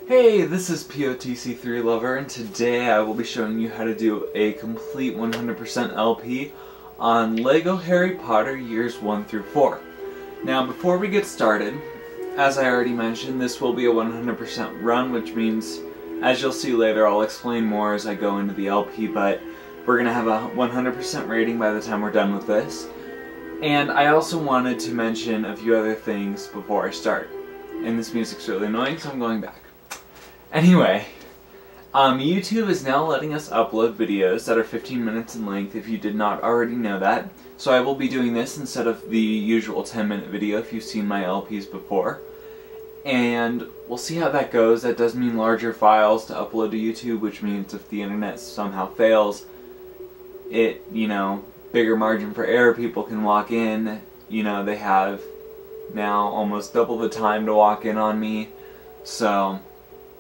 Hey, this is POTC3 Lover, and today I will be showing you how to do a complete 100% LP on LEGO Harry Potter Years 1 through 4. Now, before we get started, as I already mentioned, this will be a 100% run, which means, as you'll see later, I'll explain more as I go into the LP, but we're going to have a 100% rating by the time we're done with this. And I also wanted to mention a few other things before I start. And this music's really annoying, so I'm going back. Anyway, YouTube is now letting us upload videos that are 15 minutes in length if you did not already know that. So I will be doing this instead of the usual 10-minute video if you've seen my LPs before. And we'll see how that goes. That does mean larger files to upload to YouTube, which means if the internet somehow fails, bigger margin for error, people can walk in. They have now almost double the time to walk in on me. So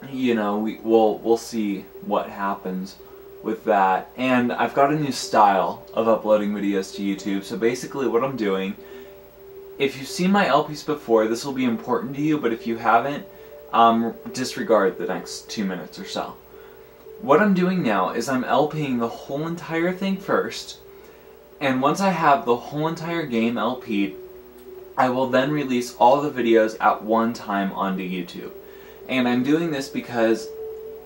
we'll see what happens with that. And I've got a new style of uploading videos to YouTube. So basically what I'm doing, if you've seen my LPs before, this will be important to you, but if you haven't, disregard the next 2 minutes or so. What I'm doing now is I'm LPing the whole entire thing first, and once I have the whole entire game LP'd, I will then release all the videos at one time onto YouTube. And I'm doing this because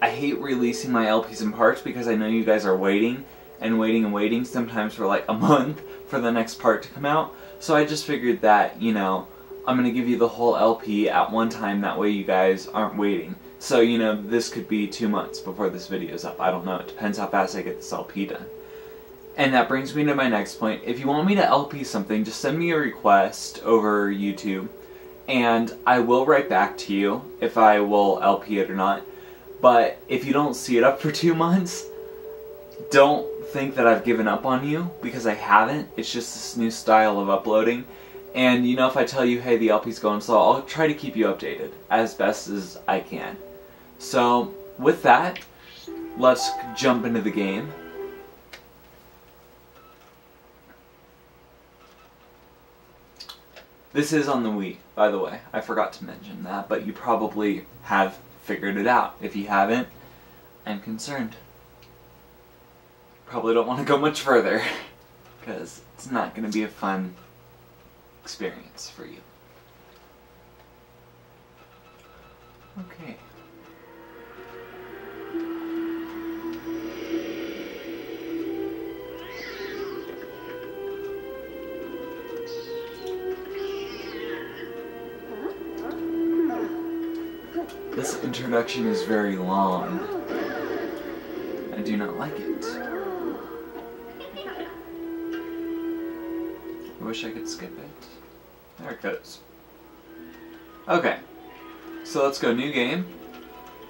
I hate releasing my LPs in parts, because I know you guys are waiting and waiting and waiting, sometimes for like a month for the next part to come out. So I just figured that, I'm going to give you the whole LP at one time, that way you guys aren't waiting. So, this could be 2 months before this video is up. I don't know. It depends how fast I get this LP done. And that brings me to my next point. If you want me to LP something, just send me a request over YouTube, and I will write back to you if I will LP it or not. But if you don't see it up for 2 months, don't think that I've given up on you, because I haven't. It's just this new style of uploading. And if I tell you, hey, the LP's going slow, I'll try to keep you updated as best as I can. So, with that, let's jump into the game. This is on the Wii, by the way. I forgot to mention that, but you probably have figured it out. If you haven't, I'm concerned. Probably don't want to go much further, because it's not going to be a fun experience for you. Okay. This introduction is very long. I do not like it. I wish I could skip it. There it goes. Okay, so let's go new game.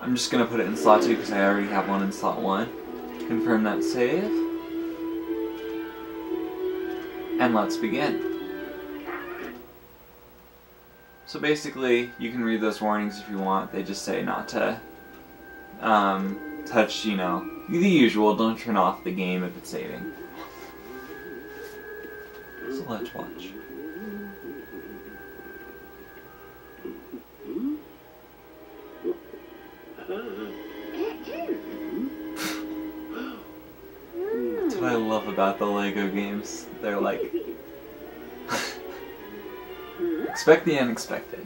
I'm just going to put it in slot 2 because I already have one in slot 1. Confirm that save. And let's begin. So basically, you can read those warnings if you want. They just say not to touch, the usual. Don't turn off the game if it's saving. So let's watch. That's what I love about the LEGO games. They're like, expect the unexpected.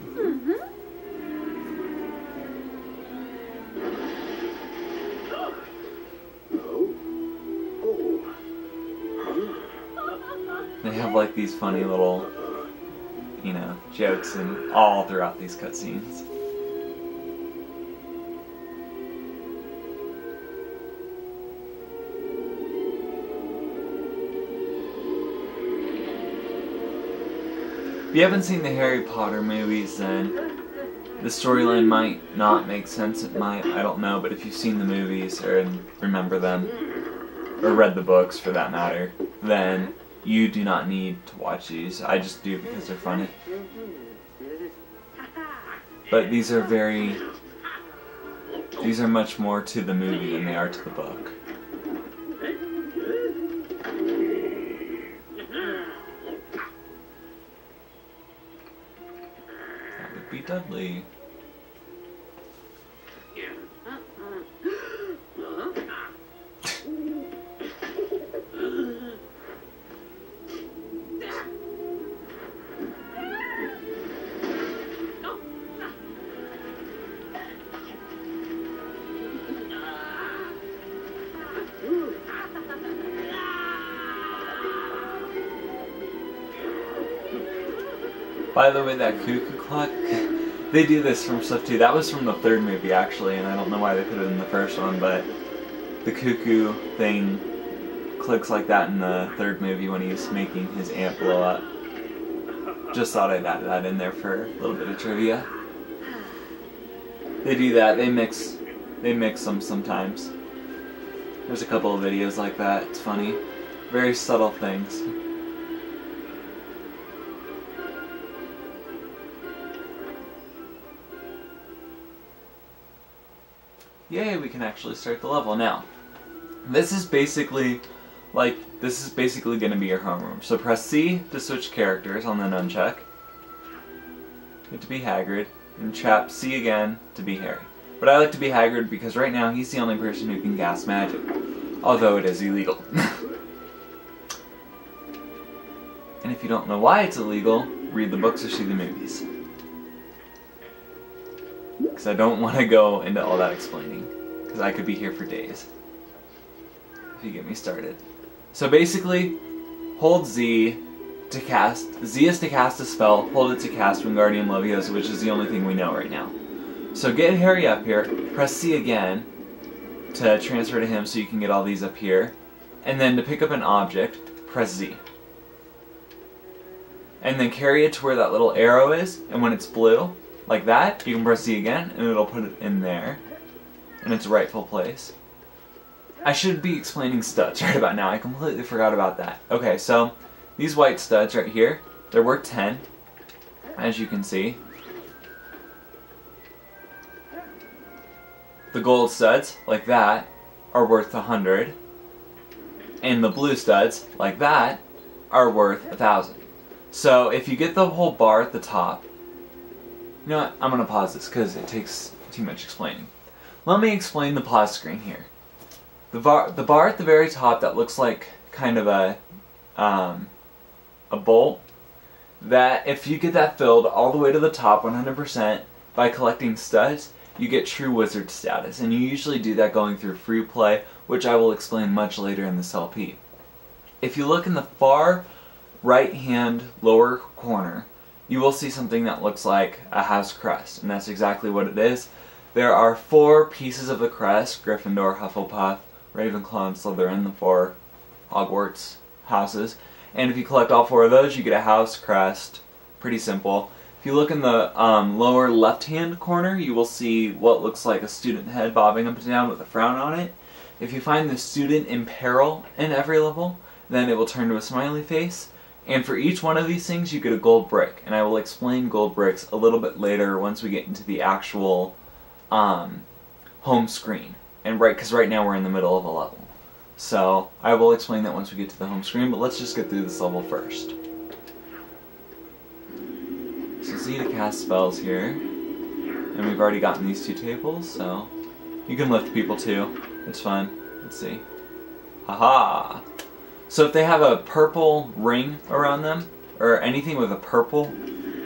They have like these funny little, jokes and all throughout these cutscenes. If you haven't seen the Harry Potter movies, then the storyline might not make sense. It might, I don't know, but if you've seen the movies or remember them, or read the books for that matter, then you do not need to watch these. I just do because they're funny. But these are much more to the movie than they are to the book. That would be Dudley. Yeah. By the way, that cuckoo clock, they do this from stuff too. That was from the third movie actually, and I don't know why they put it in the first one, but the cuckoo thing clicks like that in the third movie when he's making his ant blow up. Just thought I'd add that in there for a little bit of trivia. They do that, they mix them sometimes. There's a couple of videos like that, it's funny. Very subtle things. Yay, we can actually start the level. Now, this is basically going to be your homeroom. So press C to switch characters on the nunchuck. Get to be Hagrid, and tap C again to be Harry. But I like to be Hagrid because right now he's the only person who can cast magic, although it is illegal. And if you don't know why it's illegal, read the books or see the movies. Because I don't want to go into all that explaining, because I could be here for days if you get me started. So basically, hold Z to cast. Z is to cast a spell, hold it to cast Wingardium Leviosa, which is the only thing we know right now. So get Harry up here, press C again to transfer to him so you can get all these up here, and then to pick up an object, press Z. And then carry it to where that little arrow is, and when it's blue, like that, you can press C again, and it'll put it in there, in its rightful place. I should be explaining studs right about now, I completely forgot about that. Okay, so, these white studs right here, they're worth 10, as you can see. The gold studs, like that, are worth 100. And the blue studs, like that, are worth 1,000. So if you get the whole bar at the top, you know what, I'm going to pause this because it takes too much explaining. Let me explain the pause screen here. The bar at the very top that looks like kind of a bolt, that if you get that filled all the way to the top 100% by collecting studs, you get true wizard status, and you usually do that going through free play, which I will explain much later in this LP. If you look in the far right hand lower corner, you will see something that looks like a house crest, and that's exactly what it is. There are 4 pieces of the crest: Gryffindor, Hufflepuff, Ravenclaw, and Slytherin, the 4 Hogwarts houses. And if you collect all 4 of those, you get a house crest. Pretty simple. If you look in the lower left-hand corner, you will see what looks like a student head bobbing up and down with a frown on it. If you find the student in peril in every level, then it will turn to a smiley face. And for each one of these things, you get a gold brick. And I will explain gold bricks a little bit later once we get into the actual home screen. And because right now we're in the middle of a level. So I will explain that once we get to the home screen, but let's just get through this level first. So Z to cast spells here, and we've already gotten these 2 tables, so you can lift people too. It's fun. Let's see. Haha! So if they have a purple ring around them, or anything with a purple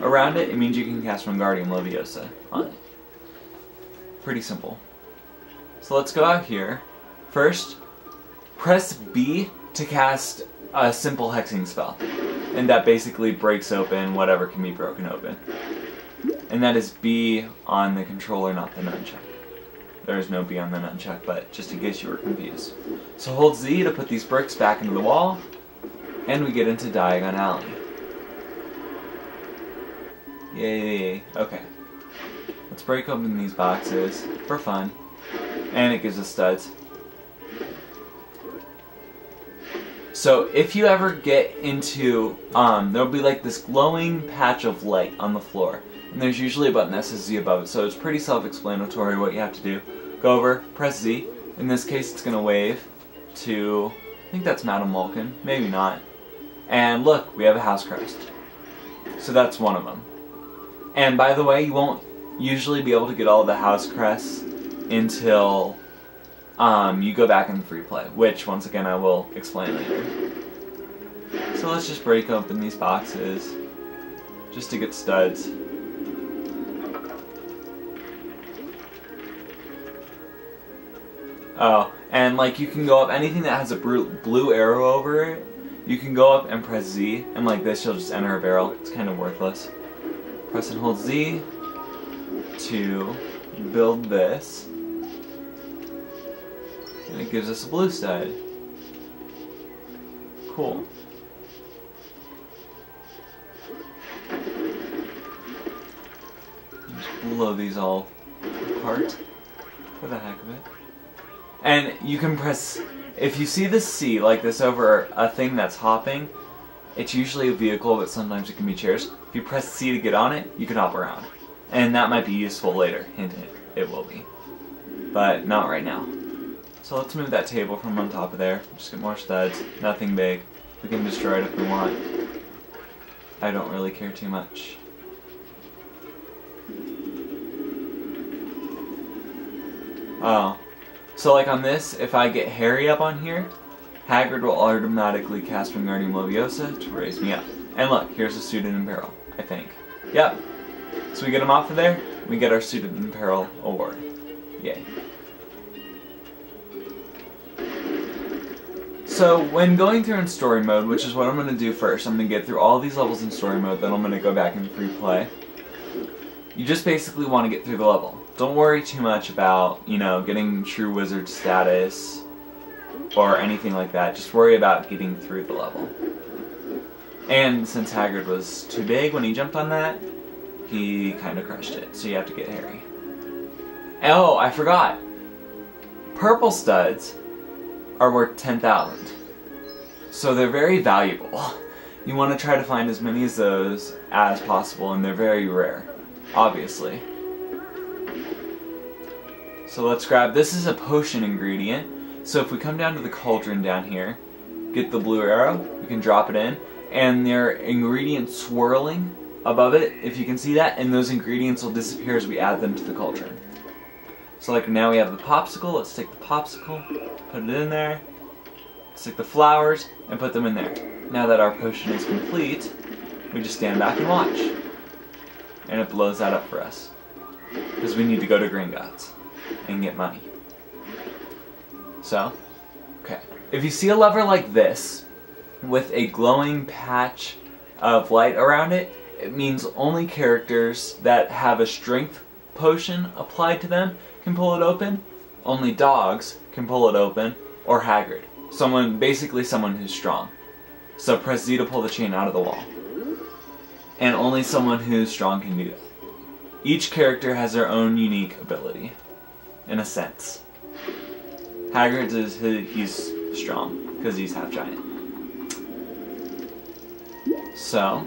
around it, it means you can cast Wingardium Leviosa on it. Pretty simple. So let's go out here. First, press B to cast a simple hexing spell. And that basically breaks open whatever can be broken open. And that is B on the controller, not the nunchuck. There is no B on the nunchuck, but just in case you were confused. So hold Z to put these bricks back into the wall, and we get into Diagon Alley. Yay! Okay. Let's break open these boxes for fun. And it gives us studs. So if you ever get into, there'll be like this glowing patch of light on the floor. And there's usually a button that says Z above it, so it's pretty self-explanatory what you have to do. Go over, press Z. In this case, it's going to wave to, I think that's Madam Malkin, maybe not. And look, we have a house crest. So that's one of them. And by the way, you won't usually be able to get all the house crests until you go back in free play, which once again I will explain later. So let's just break open these boxes just to get studs. Oh, and like you can go up, anything that has a blue arrow over it, you can go up and press Z, and like this you'll just enter a barrel. It's kind of worthless. Press and hold Z to build this. And it gives us a blue stud. Cool. Just blow these all apart for the heck of it. And you can press, if you see this C like this over a thing that's hopping, it's usually a vehicle, but sometimes it can be chairs. If you press C to get on it, you can hop around. And that might be useful later. Hint, hint, it will be. But not right now. So let's move that table from on top of there. Just get more studs. Nothing big. We can destroy it if we want. I don't really care too much. Oh. So like on this, if I get Harry up on here, Hagrid will automatically cast Wingardium Leviosa to raise me up. And look, here's a Student in Peril, I think. Yep. So we get him off of there, we get our Student in Peril award. Yay. So when going through in story mode, which is what I'm going to do first, I'm going to get through all these levels in story mode, then I'm going to go back and free play. You just basically want to get through the level. Don't worry too much about, you know, getting true wizard status or anything like that. Just worry about getting through the level. And since Hagrid was too big when he jumped on that, he kind of crushed it. So you have to get Harry. Oh, I forgot. Purple studs are worth 10,000. So they're very valuable. You want to try to find as many of those as possible, and they're very rare, obviously. So let's grab, this is a potion ingredient. So if we come down to the cauldron down here, get the blue arrow, we can drop it in, and there are ingredients swirling above it, if you can see that, and those ingredients will disappear as we add them to the cauldron. So like now we have the popsicle, let's take the popsicle, put it in there, let's take the flowers, and put them in there. Now that our potion is complete, we just stand back and watch. And it blows that up for us. Because we need to go to Gringotts and get money. So, okay. If you see a lever like this, with a glowing patch of light around it, it means only characters that have a strength potion applied to them can pull it open. Only dogs can pull it open, or Hagrid. Basically someone who's strong. So press Z to pull the chain out of the wall. And only someone who's strong can do that. Each character has their own unique ability, in a sense. Hagrid's he's strong, because he's half giant. So,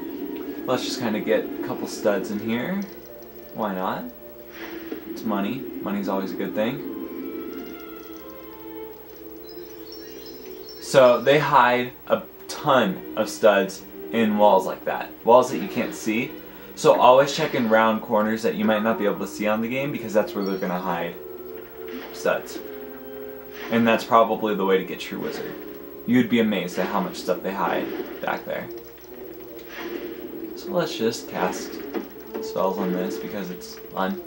let's just kind of get a couple studs in here. Why not? It's money. Money's always a good thing. So, they hide a ton of studs in walls like that. Walls that you can't see. So always check in round corners that you might not be able to see on the game, because that's where they're going to hide studs. And that's probably the way to get True Wizard. You'd be amazed at how much stuff they hide back there. So let's just cast spells on this because it's fun.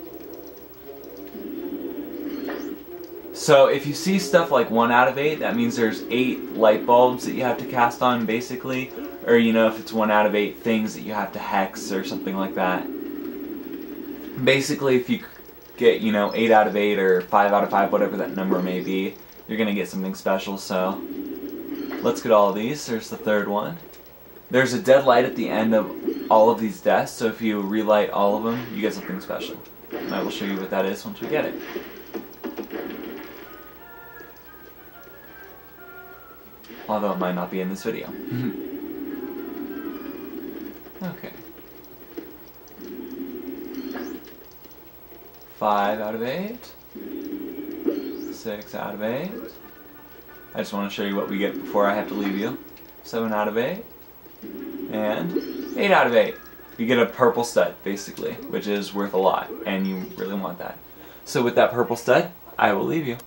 So if you see stuff like 1 out of 8, that means there's 8 light bulbs that you have to cast on, basically. Or, you know, if it's 1 out of 8 things that you have to hex or something like that. Basically, if you get, you know, 8 out of 8 or 5 out of 5, whatever that number may be, you're going to get something special. So let's get all of these. There's the third one. There's a dead light at the end of all of these deaths, so if you relight all of them, you get something special. And I will show you what that is once we get it. Although it might not be in this video. Okay. 5 out of 8. 6 out of 8. I just want to show you what we get before I have to leave you. 7 out of 8. And 8 out of 8. You get a purple stud, basically, which is worth a lot, and you really want that. So with that purple stud, I will leave you.